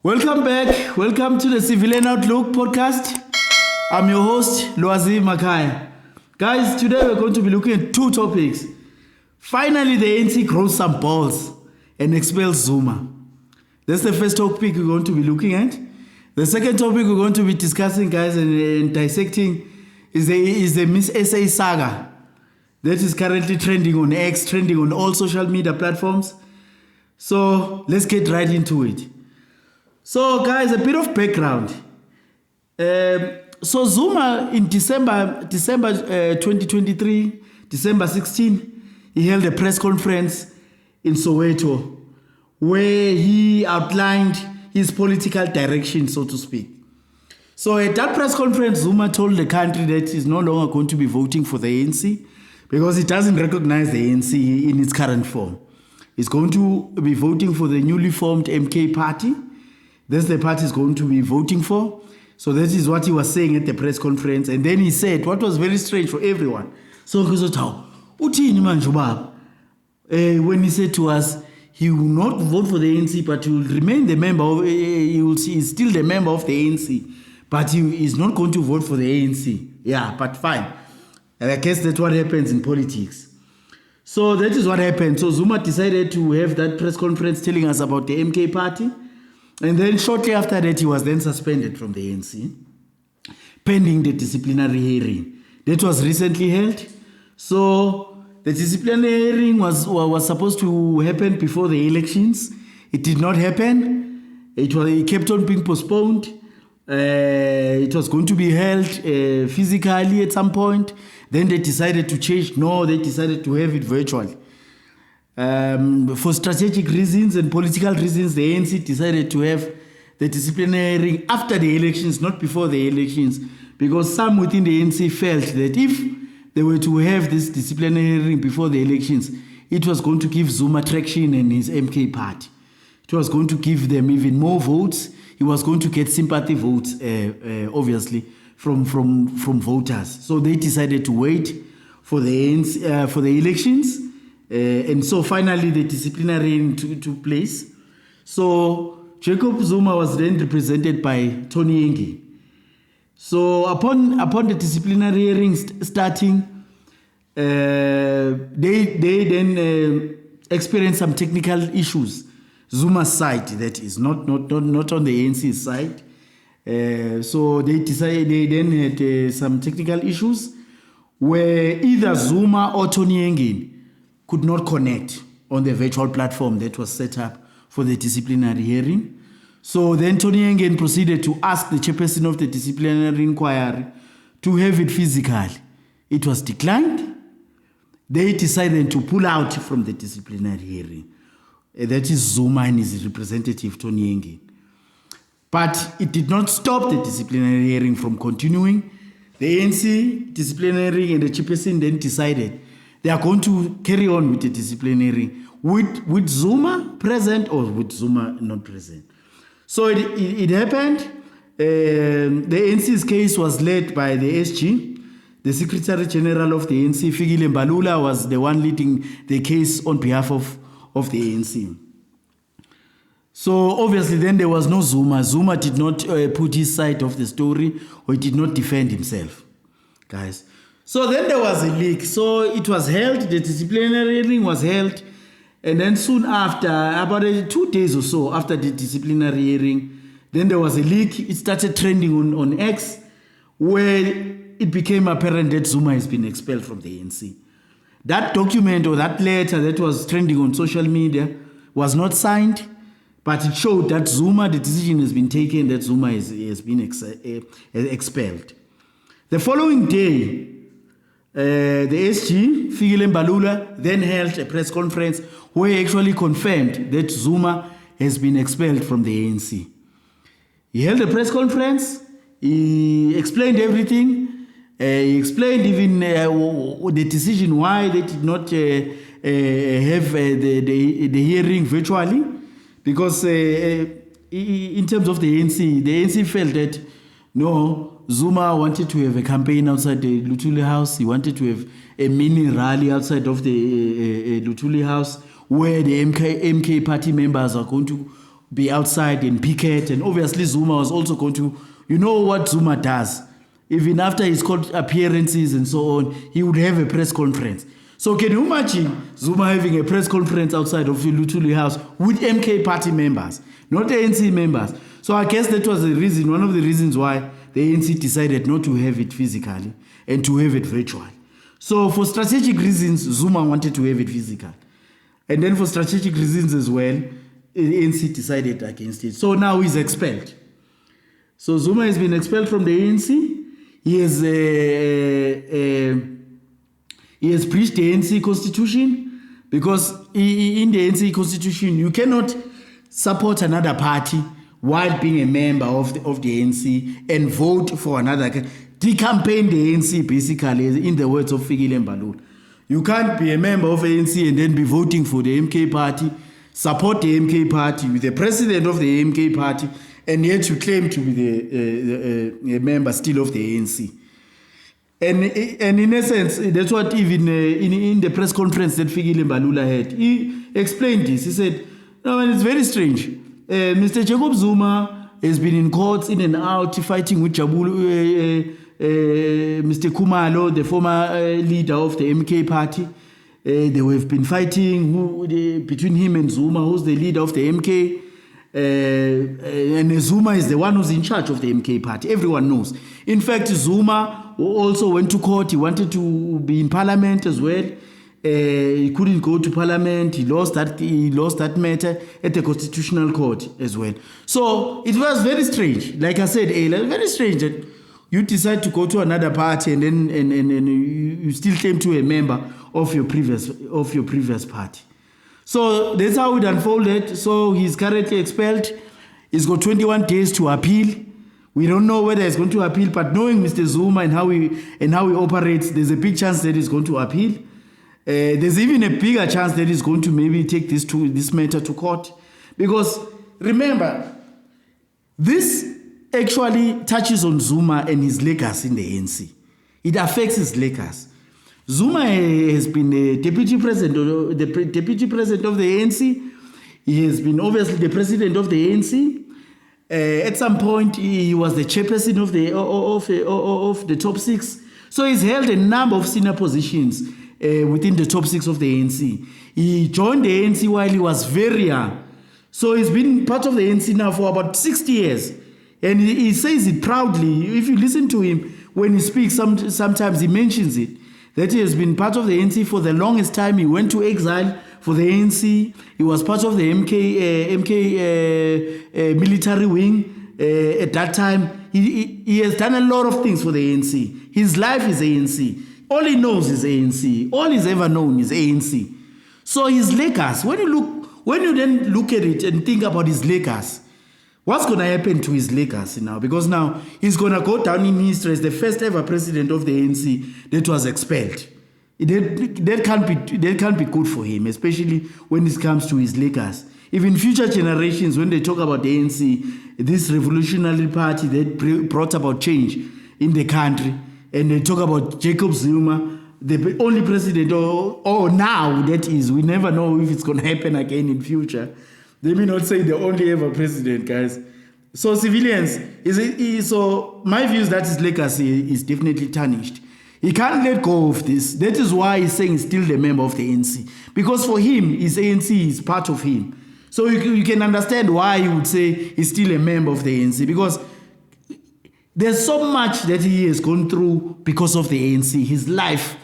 Welcome back. Welcome to the Civillian Outlook podcast. I'm your host, Lwazi Makaya. Guys, today we're going to be looking at two topics. Finally, the ANC grows some balls and expels Zuma. That's the first topic we're going to be looking at. The second topic we're going to be discussing, guys, and dissecting is the Miss SA saga that is currently trending on X, trending on all social media platforms. So let's get right into it. So, guys, a bit of background. So Zuma in December 2023, December 16, he held a press conference in Soweto where he outlined his political direction, so to speak. So at that press conference, Zuma told the country that he's no longer going to be voting for the ANC because he doesn't recognize the ANC in its current form. He's going to be voting for the newly formed MK party. That's the party he's going to be voting for. So that is what he was saying at the press conference. And then he said, what was very strange for everyone. So when he said to us, he will not vote for the ANC, but he will remain the member of, he's still the member of the ANC, but he is not going to vote for the ANC. Yeah, but fine. And I guess that's what happens in politics. So that is what happened. So Zuma decided to have that press conference telling us about the MK party. And then shortly after that, he was then suspended from the ANC, pending the disciplinary hearing. That was recently held. So the disciplinary hearing was supposed to happen before the elections. It did not happen. It kept on being postponed. It was going to be held physically at some point. Then they decided to change. No, they decided to have it virtually. For strategic reasons and political reasons, the ANC decided to have the disciplinary hearing after the elections, not before the elections, because some within the ANC felt that if they were to have this disciplinary hearing before the elections, it was going to give Zuma traction in his MK party. It was going to give them even more votes. He was going to get sympathy votes, obviously, from voters. So they decided to wait for the ANC, for the elections. And so finally the disciplinary hearing took place. So Jacob Zuma was then represented by Tony Yengi. So upon the disciplinary hearing starting, they then experienced some technical issues. Zuma's side, that is, not on the ANC's side. So they then had some technical issues where either Zuma or Tony Yengi could not connect on the virtual platform that was set up for the disciplinary hearing. So then Tony Yengen proceeded to ask the chairperson of the disciplinary inquiry to have it physically. It was declined. They decided to pull out from the disciplinary hearing. That is Zuma and his representative, Tony Yengen. But it did not stop the disciplinary hearing from continuing. The ANC disciplinary and the chairperson then decided they are going to carry on with the disciplinary with Zuma present or with Zuma not present. So it happened. The ANC's case was led by the SG. The Secretary General of the ANC, Civillian Outlook, was the one leading the case on behalf of the ANC. So obviously then there was no Zuma. Zuma did not put his side of the story, or he did not defend himself, guys. So then there was a leak. So it was held, the disciplinary hearing was held, and then soon after, about 2 days or so after the disciplinary hearing, then there was a leak. It started trending on X, where it became apparent that Zuma has been expelled from the ANC. That document or that letter that was trending on social media was not signed, but it showed that Zuma, the decision has been taken, that Zuma has been expelled. The following day, the SG, Civillian Outlook, then held a press conference where he actually confirmed that Zuma has been expelled from the ANC. He held a press conference, he explained everything, he explained even the decision why they did not have the hearing virtually, because in terms of the ANC felt that no, Zuma wanted to have a campaign outside the Luthuli House. He wanted to have a mini rally outside of the Luthuli House where the MK party members are going to be outside and picket. And obviously Zuma was also going to, you know what Zuma does. Even after his court appearances and so on, he would have a press conference. So can you imagine Zuma having a press conference outside of Lutuli House with MK party members, not ANC members? So I guess that was the reason, one of the reasons why the ANC decided not to have it physically and to have it virtually. So for strategic reasons, Zuma wanted to have it physical. And then for strategic reasons as well, the ANC decided against it. So now he's expelled. So Zuma has been expelled from the ANC. He has breached the ANC constitution, because in the ANC constitution, you cannot support another party while being a member of the ANC and vote for another. De-campaign the ANC, basically, in the words of Civillian Outlook. You can't be a member of ANC and then be voting for the MK party, support the MK party with the president of the MK party, and yet you claim to be a member still of the ANC. And in essence, that's what even in the press conference that Civillian Outlook had, he explained this. He said, no, and it's very strange. Mr. Jacob Zuma has been in courts in and out fighting with Mr. Kumalo, the former leader of the MK party. They have been fighting between him and Zuma, who's the leader of the MK. And Zuma is the one who's in charge of the MK party. Everyone knows. In fact, Zuma also went to court. He wanted to be in parliament as well. He couldn't go to parliament. He lost that matter at the constitutional court as well. So it was very strange. Like I said, very strange that you decide to go to another party and then you still came to a member of your previous party. So that's how it unfolded. So he's currently expelled. He's got 21 days to appeal. We don't know whether he's going to appeal, but knowing Mr. Zuma and how he operates, there's a big chance that he's going to appeal. There's even a bigger chance that he's going to maybe take this matter to court. Because remember, this actually touches on Zuma and his legacy in the ANC. It affects his legacy. Zuma has been the deputy president of the ANC. He has been obviously the president of the ANC. At some point, he was the chairperson of the top six. So he's held a number of senior positions within the top six of the ANC. He joined the ANC while he was very young. So he's been part of the ANC now for about 60 years. And he says it proudly. If you listen to him when he speaks, sometimes he mentions it, that he has been part of the ANC for the longest time. He went to exile for the ANC. He was part of the MK military wing at that time. He has done a lot of things for the ANC. His life is ANC. All he knows is ANC. All he's ever known is ANC. So his legacy, when you then look at it and think about his legacy, what's going to happen to his legacy now? Because now he's going to go down in history as the first ever president of the ANC that was expelled. That can't be good for him, especially when it comes to his legacy. Even future generations, when they talk about the ANC, this revolutionary party that brought about change in the country, and they talk about Jacob Zuma, the only president, or now that is, we never know if it's going to happen again in future. They may not say the only ever president, guys. So civilians, so my view is that his legacy is definitely tarnished. He can't let go of this. That is why he's saying he's still the member of the ANC. Because for him, his ANC is part of him. So you can understand why he would say he's still a member of the ANC. Because there's so much that he has gone through because of the ANC. His life,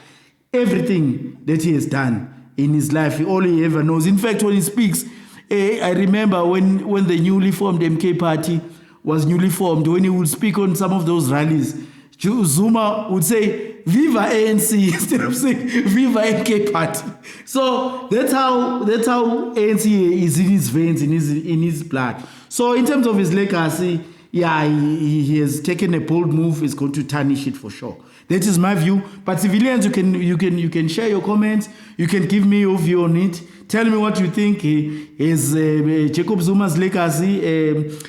everything that he has done in his life, all he ever knows. In fact, when he speaks, I remember when the newly formed MK party was newly formed, when he would speak on some of those rallies, Zuma would say, "Viva ANC," instead of saying, "Viva MK party." So that's how ANC is in his veins, in his blood. So in terms of his legacy, yeah, he has taken a bold move. He's going to tarnish it for sure. That is my view. But civilians, you can share your comments. You can give me your view on it. Tell me what you think. Is Jacob Zuma's legacy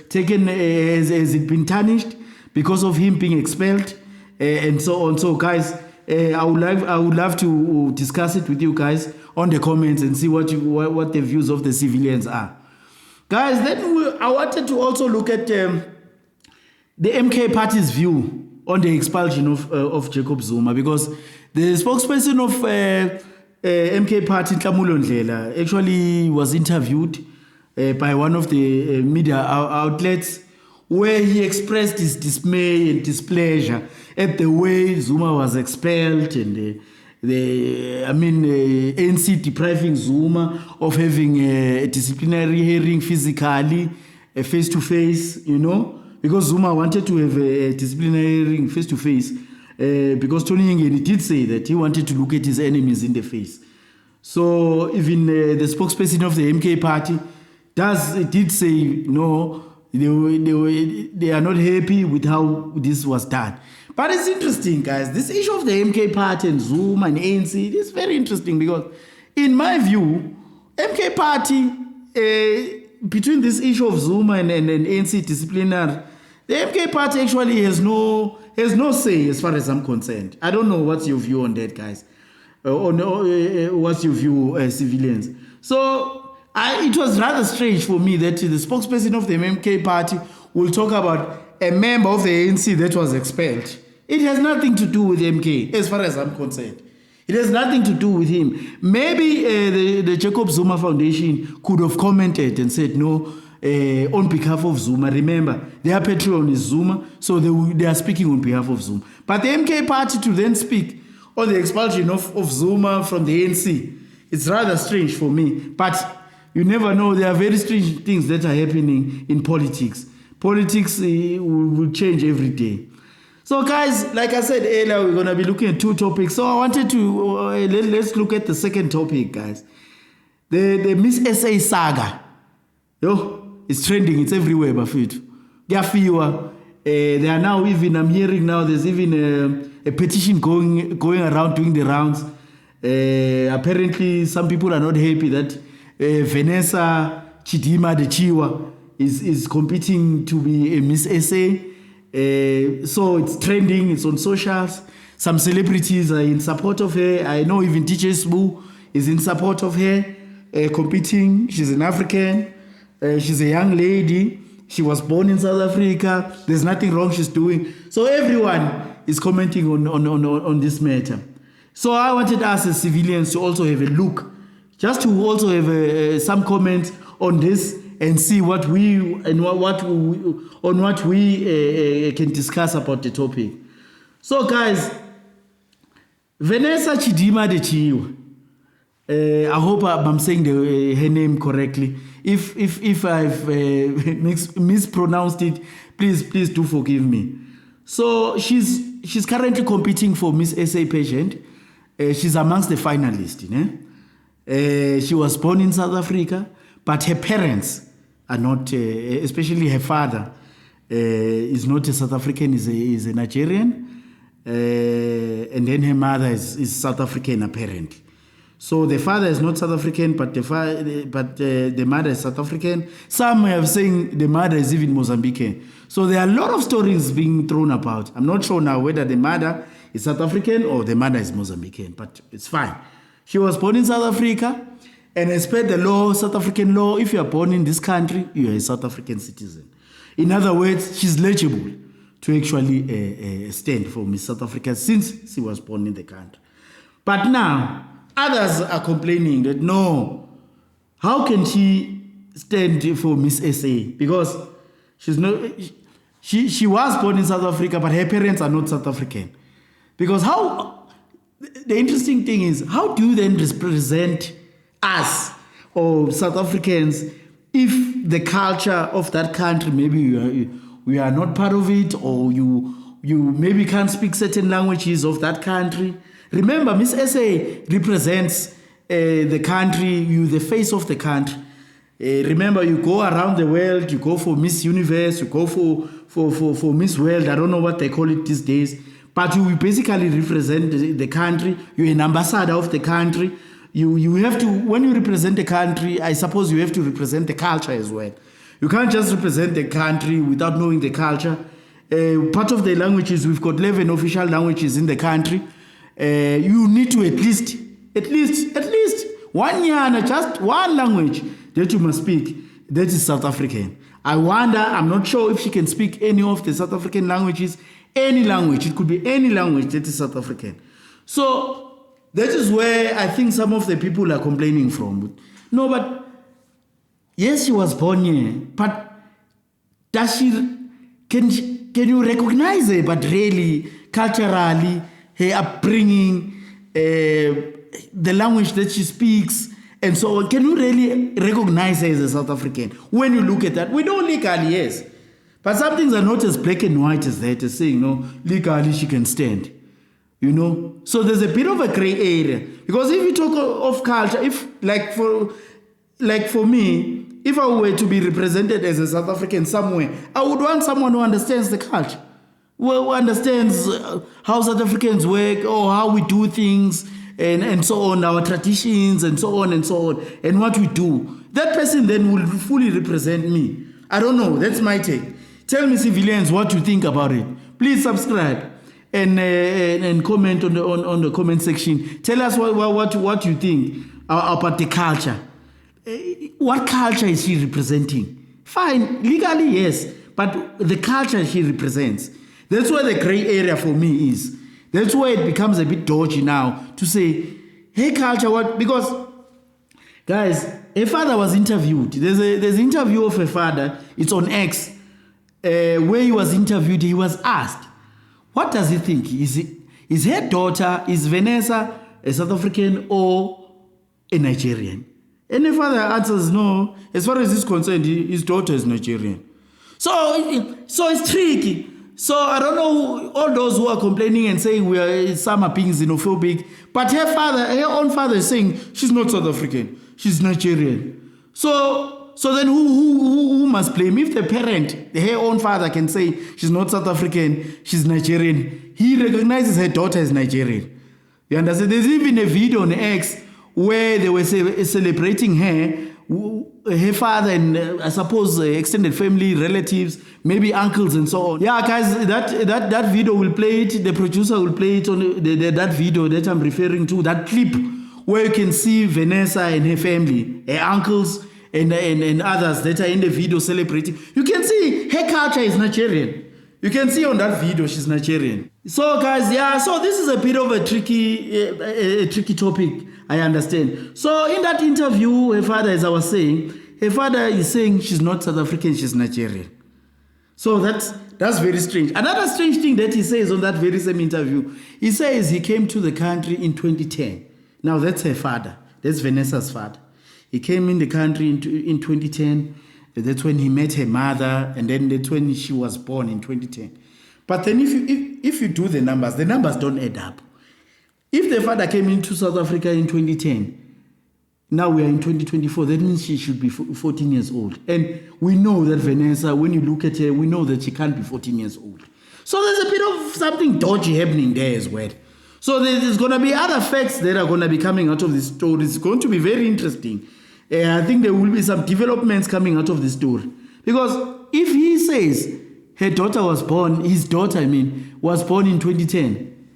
taken? Has it been tarnished because of him being expelled, and so on? So, guys, I would love to discuss it with you guys on the comments and see what the views of the civilians are. Guys, then I wanted to also look at the MK party's view on the expulsion of Jacob Zuma, because the spokesperson of MK party, Tlamulo Ndlela, actually was interviewed by one of the media outlets, where he expressed his dismay and displeasure at the way Zuma was expelled, and ANC depriving Zuma of having a disciplinary hearing physically, face to face, because Zuma wanted to have a disciplinary hearing face to face, because Tony Ngeni did say that he wanted to look at his enemies in the face. So even the spokesperson of the MK party did say no. They are not happy with how this was done. But it's interesting, guys. This issue of the MK party and Zuma and ANC is very interesting, because in my view, MK party, between this issue of Zuma and ANC disciplinary, the MK party actually has no say as far as I'm concerned. I don't know what's your view on that, guys. What's your view, civilians? So it was rather strange for me that the spokesperson of the MK party will talk about a member of the ANC that was expelled. It has nothing to do with MK, as far as I'm concerned. It has nothing to do with him. Maybe the Jacob Zuma Foundation could have commented and said, no, on behalf of Zuma. Remember, their patron is Zuma, so they are speaking on behalf of Zuma. But the MK party to then speak on the expulsion of Zuma from the ANC, it's rather strange for me. But you never know. There are very strange things that are happening in politics. Politics will change every day. So, guys, like I said earlier, we're going to be looking at two topics. So I wanted to, let's look at the second topic, guys. The Miss SA saga. It's trending. It's everywhere, Bafit. They are now even, I'm hearing now, there's even a petition going around doing the rounds. Apparently, some people are not happy that Vanessa Chidima de Chiwa is competing to be a Miss SA. So it's trending, it's on socials. Some celebrities are in support of her. I know even DJ Sbu is in support of her, competing. She's an African. She's a young lady. She was born in South Africa. There's nothing wrong she's doing. So everyone is commenting on this matter. So I wanted us as civilians to also have a look, just to also have some comments on this and see what we can discuss about the topic. So, guys, Vanessa Chidima de Chiwa. I hope I'm saying her name correctly. If I've mispronounced it, please do forgive me. So she's currently competing for Miss SA pageant. She's amongst the finalists. She was born in South Africa, but her parents are not, especially her father is not a South African, is a Nigerian, and then her mother is South African apparently. So the father is not South African, but the mother is South African. Some have saying the mother is even Mozambican. So there are a lot of stories being thrown about. I'm not sure now whether the mother is South African or the mother is Mozambican, but it's fine. She was born in South Africa, and as per the law, South African law, if you are born in this country, you are a South African citizen. In other words, she's eligible to actually stand for Miss South Africa since she was born in the country. But now, others are complaining that no, how can she stand for Miss SA? Because she's not, she was born in South Africa, but her parents are not South African. Because the interesting thing is, how do you then represent us or South Africans if the culture of that country, maybe we are not part of it, or you maybe can't speak certain languages of that country? Remember, Miss SA represents the country, you the face of the country. Remember, you go around the world, you go for Miss Universe, you go for Miss World, I don't know what they call it these days, but you basically represent the country, you're an ambassador of the country. You have to, when you represent the country, I suppose you have to represent the culture as well. You can't just represent the country without knowing the culture. Part of the languages, we've got 11 official languages in the country. You need to at least one year, just one language that you must speak. That is South African. I wonder, I'm not sure if she can speak any of the South African languages, any language. It could be any language that is South African. So that is where I think some of the people are complaining from. No, but yes, she was born here, but does can you recognize her, but really, culturally, her upbringing, the language that she speaks, and so on, can you really recognize her as a South African? When you look at that, we know legally, yes. But some things are not as black and white as that, as saying, no, legally she can stand. You know? So there's a bit of a gray area. Because if you talk of culture, if, like for me, if I were to be represented as a South African somewhere, I would want someone who understands the culture, who understands how South Africans work, or how we do things, and so on, our traditions, and so on, and what we do. That person then will fully represent me. I don't know. That's my take. Tell me, civilians, what you think about it. Please subscribe and comment on the comment section. Tell us what you think about the culture. What culture is she representing? Fine, legally, yes, but the culture she represents. That's where the gray area for me is. That's where it becomes a bit dodgy now to say, hey, culture, what? Because, guys, her father was interviewed. There's an interview of her father. It's on X. Where he was interviewed, he was asked, what does he think? Is her daughter, is Vanessa a South African or a Nigerian? And her father answers, no. As far as he's concerned, his daughter is Nigerian. So it's tricky. So I don't know all those who are complaining and saying some are being xenophobic, but her own father is saying she's not South African, she's Nigerian. So then who must blame? If the parent, her own father, can say she's not South African, she's Nigerian, he recognizes her daughter as Nigerian. You understand? There's even a video on X where they were celebrating her father, and I suppose extended family, relatives, maybe uncles and so on. Yeah, guys, that video will play it. The producer will play it on that video that I'm referring to, that clip where you can see Vanessa and her family, her uncles and others that are in the video celebrating. You can see her culture is Nigerian. You can see on that video she's Nigerian. So guys, yeah, so this is a bit of a tricky topic, I understand. So in that interview, her father, as I was saying, her father is saying she's not South African, she's Nigerian. So that's very strange. Another strange thing that he says on that very same interview, he says he came to the country in 2010. Now that's her father. That's Vanessa's father. He came in the country in 2010. That's when he met her mother, and then that's when she was born in 2010. But then if you do the numbers don't add up. If the father came into South Africa in 2010, now we are in 2024, that means she should be 14 years old. And we know that Vanessa, when you look at her, we know that she can't be 14 years old. So there's a bit of something dodgy happening there as well. So there's going to be other facts that are going to be coming out of this story. It's going to be very interesting. I think there will be some developments coming out of this story. Because if he says her daughter was born, his daughter, was born in 2010,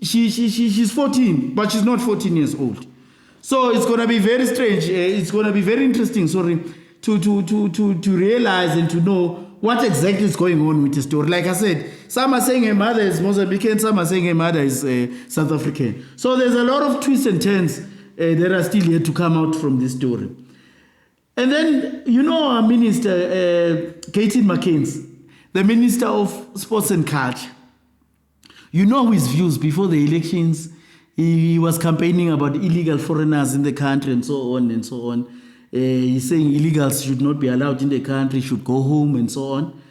she's 14, but she's not 14 years old. So it's going to be very strange. It's going to be very interesting, to realize and to know what exactly is going on with the story. Like I said, some are saying her mother is Mozambican, some are saying her mother is South African. So there's a lot of twists and turns that are still yet to come out from this story. And then, our minister, Katie McKenzie, the Minister of Sports and Culture, his views before the elections. He was campaigning about illegal foreigners in the country and so on and so on. He's saying illegals should not be allowed in the country, should go home and so on.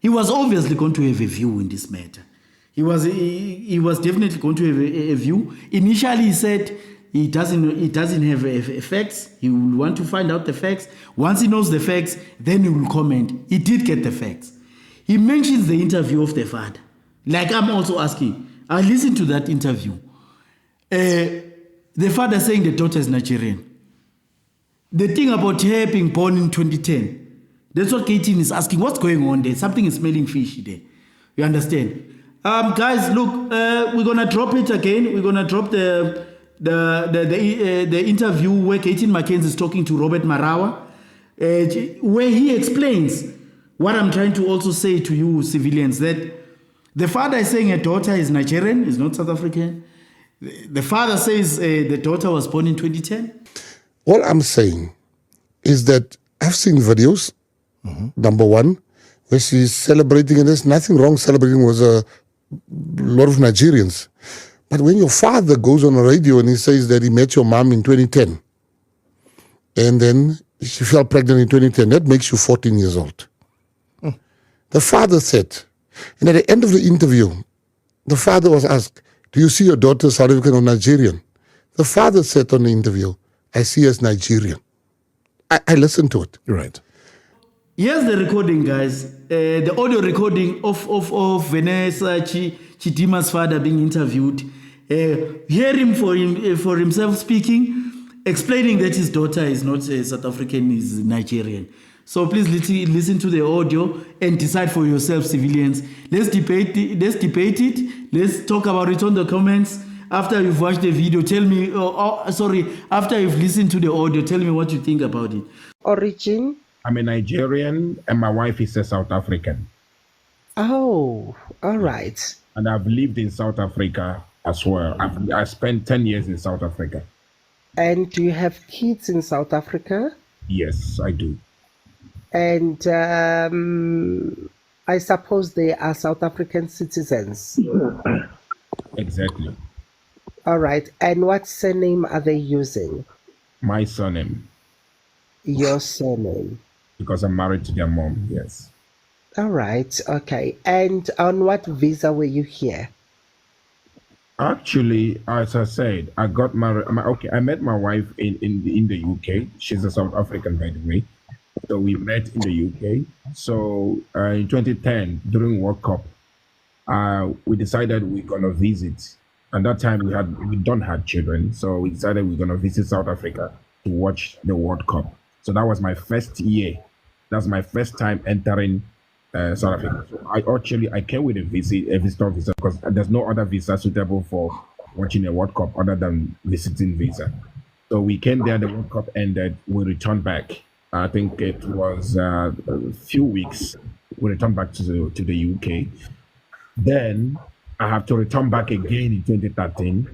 He was obviously going to have a view in this matter. He was definitely going to have a view. Initially, he said he doesn't have facts. He will want to find out the facts. Once he knows the facts, then he will comment. He did get the facts. He mentions the interview of the father. Like I'm also asking, I listened to that interview. The father saying the daughter is Nigerian. The thing about her being born in 2010, that's what Katie is asking. What's going on there? Something is smelling fishy there. You understand? Guys, look, we're gonna drop it again. We're gonna drop the interview where Katie McKenzie is talking to Robert Marawa, where he explains what I'm trying to also say to you civilians, that the father is saying a daughter is Nigerian, is not South African. The father says the daughter was born in 2010. All I'm saying is that I've seen videos, number one, where she's celebrating, and there's nothing wrong celebrating with a lot of Nigerians. But when your father goes on the radio and he says that he met your mom in 2010, and then she fell pregnant in 2010, that makes you 14 years old. The father said, and at the end of the interview, the father was asked, do you see your daughter South African or Nigerian? The father said on the interview, I see her as Nigerian. I listened to it. Right. Here's the recording, guys. The audio recording of Vanessa Chidima's father being interviewed. Hear him for himself speaking, explaining that his daughter is not South African, is Nigerian. So please listen to the audio and decide for yourself, civilians. Let's debate it. Let's talk about it on the comments. After you've watched the video, tell me, after you've listened to the audio, tell me what you think about it. Origin? I'm a Nigerian and my wife is a South African. Oh, all right. And I've lived in South Africa as well. I spent 10 years in South Africa. And do you have kids in South Africa? Yes, I do. And I suppose they are South African citizens. Exactly. All right. And what surname are they using? My surname. Your surname. Because I'm married to their mom, yes. All right. Okay. And on what visa were you here? Actually, as I said, I got married. I met my wife in the UK. She's a South African, by the way. So we met in the UK. So in 2010, during World Cup, we decided we're gonna visit. And that time we don't have children, so we decided we're gonna visit South Africa to watch the World Cup. So that was my first year. That's my first time entering South Africa. So I came with a visitor visa, because there's no other visa suitable for watching a World Cup other than visiting visa. So we came there, the World Cup ended, we returned back. I think it was a few weeks. We returned back to the UK. Then I have to return back again in 2013,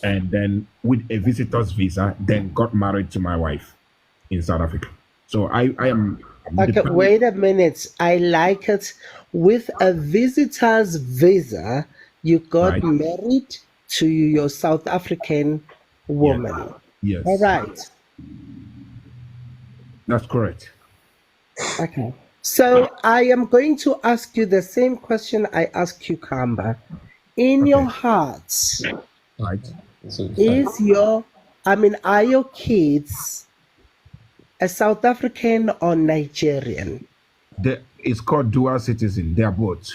and then with a visitor's visa, then got married to my wife in South Africa. So I am. Okay, wait a minute. I like it. With a visitor's visa, you got married to your South African woman. Yes. All right. That's correct. Okay. So I am going to ask you the same question I asked you, Kamba. In your hearts, Right. are your kids a South African or Nigerian? It's called dual citizen. They are both.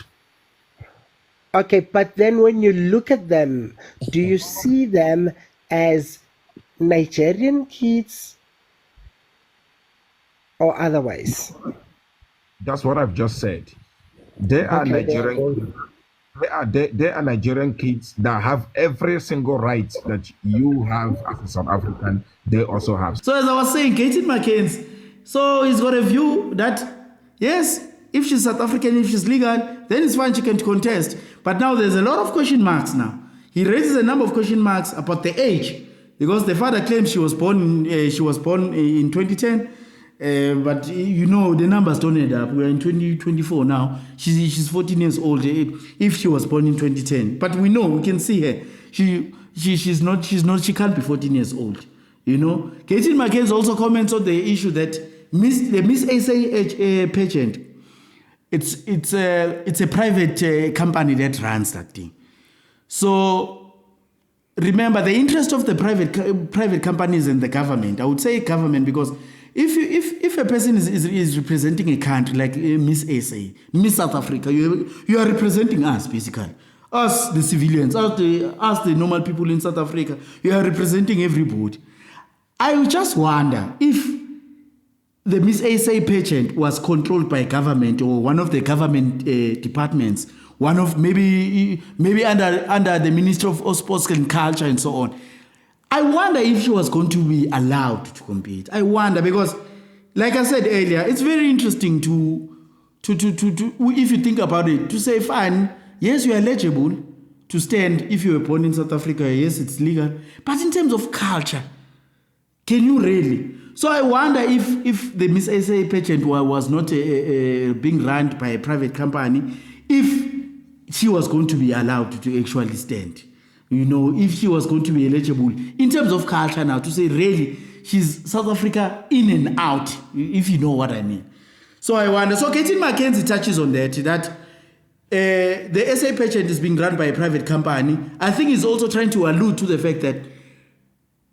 Okay, but then when you look at them, do you see them as Nigerian kids or otherwise? That's what I've just said. They are Nigerian. They are Nigerian kids that have every single right that you have as a South African. They also have. So as I was saying, Katie McKenzie, so he's got a view that, yes, if she's South African, if she's legal, then it's fine, she can contest. But now there's a lot of question marks now. He raises a number of question marks about the age, because the father claims she was born in 2010. But you know, the numbers don't add up. We're in 2024 now. She's 14 years old if she was born in 2010. But we know, we can see her. She can't be 14 years old. You know, Katie McKenzie also comments on the issue that the Miss SA pageant, it's a private company that runs that thing. So remember, the interest of the private companies and the government. I would say government, because if a person is representing a country like Miss SA, Miss South Africa, you are representing us, basically. Us, the civilians, us the normal people in South Africa. You are representing everybody. I just wonder if the Miss SA pageant was controlled by government or one of the government departments, one of maybe under the Ministry of Sports and Culture and so on. I wonder if she was going to be allowed to compete. I wonder, because, like I said earlier, it's very interesting to if you think about it, to say, fine, yes, you are eligible to stand if you were born in South Africa, yes, it's legal. But in terms of culture, can you really? So I wonder if the Miss SA pageant was not being run by a private company, if she was going to be allowed to actually stand. If she was going to be eligible in terms of culture now, to say really, she's South Africa in and out, if you know what I mean. So I wonder, so Katie Mackenzie touches on that the SA pageant is being run by a private company. I think he's also trying to allude to the fact that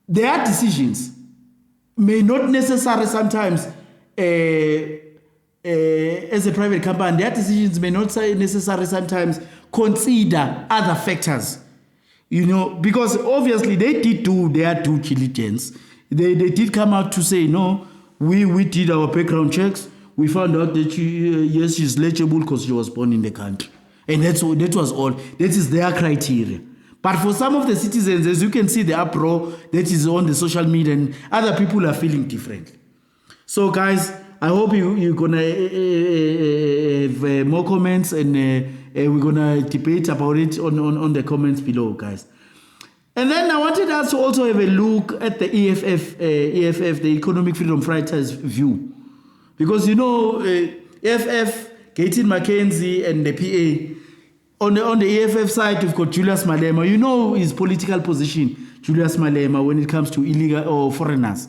their decisions may not necessarily sometimes, as a private company, their decisions may not necessarily sometimes consider other factors, because obviously they did do their due diligence. They did come out to say, no, we did our background checks. We found out that yes, she's legible because she was born in the country. And that was all. That is their criteria. But for some of the citizens, as you can see the uproar that is on the social media, and other people are feeling differently. So guys, I hope you're going to have more comments, and we're going to debate about it on the comments below, guys. And then I wanted us to also have a look at the EFF, the Economic Freedom Fighters view. Because, EFF, Katie Mackenzie, and the PA, on the EFF side, we've got Julius Malema. His political position, Julius Malema, when it comes to illegal or foreigners.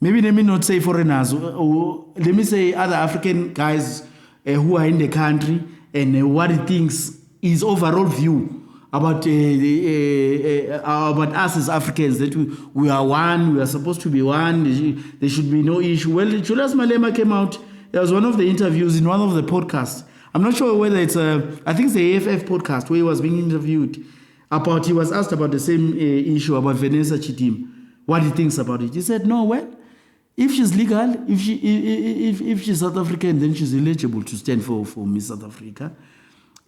Maybe let me not say foreigners, or let me say other African guys who are in the country, and what he thinks, his overall view about us as Africans, that we are one, we are supposed to be one, there should be no issue. Well, Julius Malema came out, there was one of the interviews in one of the podcasts. I'm not sure whether it's I think it's the AFF podcast where he was being interviewed he was asked about the same issue about Vanessa Chidim, what he thinks about it. He said, no, well, if she's legal, if she's South African, then she's eligible to stand for Miss South Africa.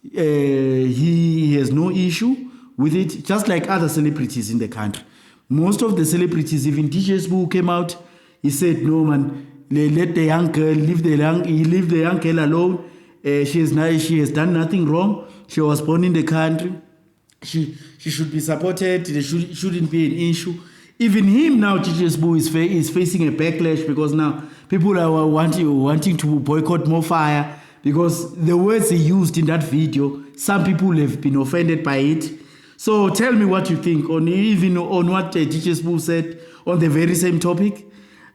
He has no issue with it, just like other celebrities in the country. Most of the celebrities, even DJ Zuma came out, he said, no man, let the young girl, leave the young girl alone. She has done nothing wrong. She was born in the country. She should be supported. There shouldn't be an issue. Even him now, DJ Zuma is facing a backlash, because now people are wanting to boycott More Fire, because the words he used in that video, some people have been offended by it. So tell me what you think on what DJ Zuma said on the very same topic.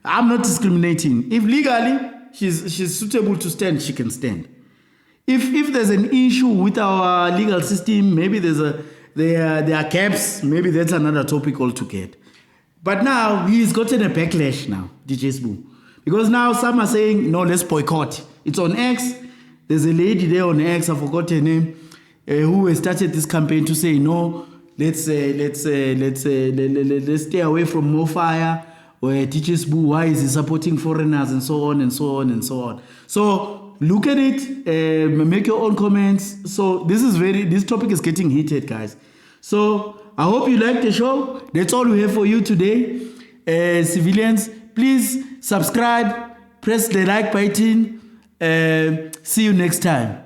I'm not discriminating. If legally she's suitable to stand, she can stand. If there's an issue with our legal system, maybe there are caps, maybe that's another topic altogether. But now he's gotten a backlash now, DJ Zuma. Because now some are saying, no, let's boycott. It's on X. There's a lady there on X, I forgot her name, who has started this campaign to say, no, let's stay away from More Fire, where teaches Boo, why is he supporting foreigners, and so on and so on and so on. So look at it, make your own comments. So this topic is getting heated, guys. So I hope you liked the show. That's all we have for you today. Civilians, please subscribe, press the like button. See you next time.